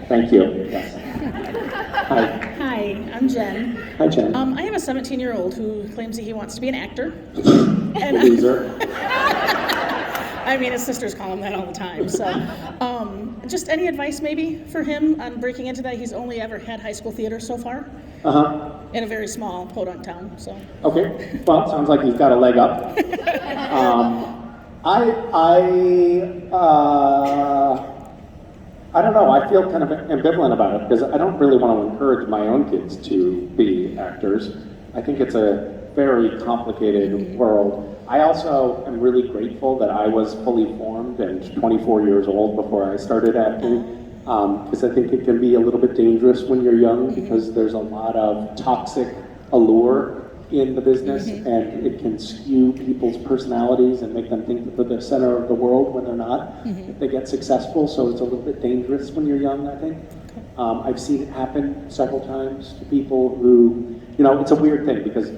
Thank you. Yes. Hi. Hi, I'm Jen. Hi, Jen. I have a 17-year-old who claims that he wants to be an actor. Loser. I mean, his sisters call him that all the time. So, just any advice maybe for him on breaking into that? He's only ever had high school theater so far. In a very small podunk town. So. Okay. Well, sounds like he's got a leg up. I don't know. I feel kind of ambivalent about it because I don't really want to encourage my own kids to be actors. I think it's a very complicated world. I also am really grateful that I was fully formed and 24 years old before I started acting, because I think it can be a little bit dangerous when you're young because there's a lot of toxic allure in the business, and it can skew people's personalities and make them think that they're the center of the world when they're not, if they get successful. So it's a little bit dangerous when you're young, I think. I've seen it happen several times to people who, you know, it's a weird thing because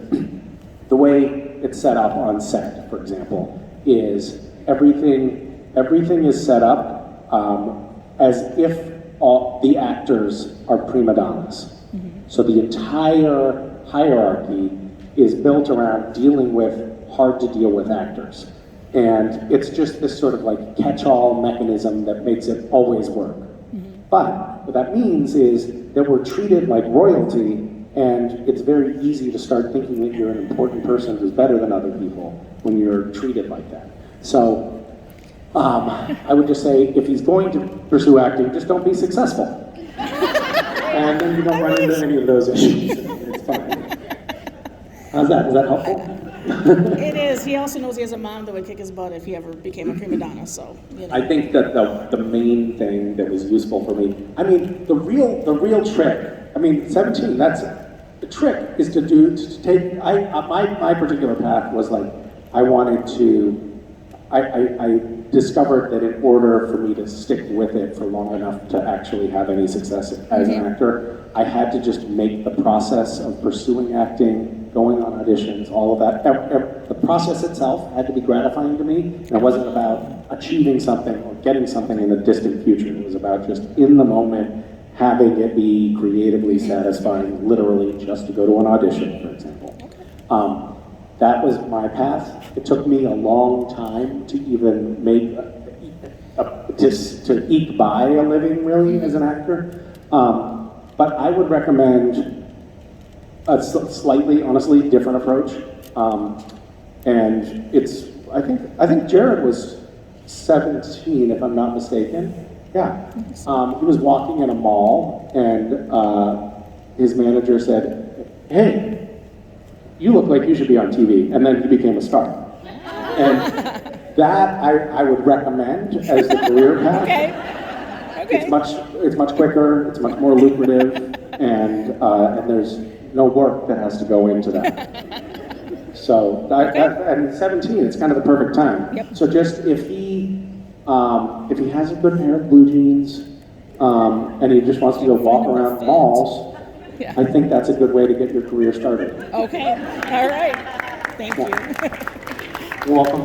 the way it's set up on set, for example, is everything is set up as if all the actors are prima donnas. So the entire hierarchy is built around dealing with hard to deal with actors. And it's just this sort of like catch-all mechanism that makes it always work. But what that means is that we're treated like royalty, and it's very easy to start thinking that you're an important person who's better than other people when you're treated like that. So I would just say, if he's going to pursue acting, just don't be successful. And then you don't run into any of those issues. It's fine. How's that? Is that helpful? It is. He also knows he has a mom that would kick his butt if he ever became a prima donna. So, you know. I think that the main thing that was useful for me, I mean, the real trick. I mean, 17. That's the trick is to take. My particular path was like I wanted to. I discovered that in order for me to stick with it for long enough to actually have any success as an actor, I had to just make the process of pursuing acting, going on auditions, all of that. The process itself had to be gratifying to me, and it wasn't about achieving something or getting something in the distant future. It was about just in the moment having it be creatively satisfying, literally just to go to an audition, for example. That was my path. It took me a long time to even make, just to eke by a living, really, as an actor. But I would recommend a slightly, honestly, different approach. And it's, I think Jared was 17, if I'm not mistaken. Yeah. He was walking in a mall, and his manager said, "Hey, you look like you should be on TV," and then he became a star. And that I would recommend as the career path. Okay. It's much quicker, it's much more lucrative, and there's no work that has to go into that. So, and 17, it's kind of the perfect time. Yep. So just if he has a good pair of blue jeans, and he just wants to go walk around malls, yeah. I think that's a good way to get your career started. Okay. All right. Thank you. You're welcome.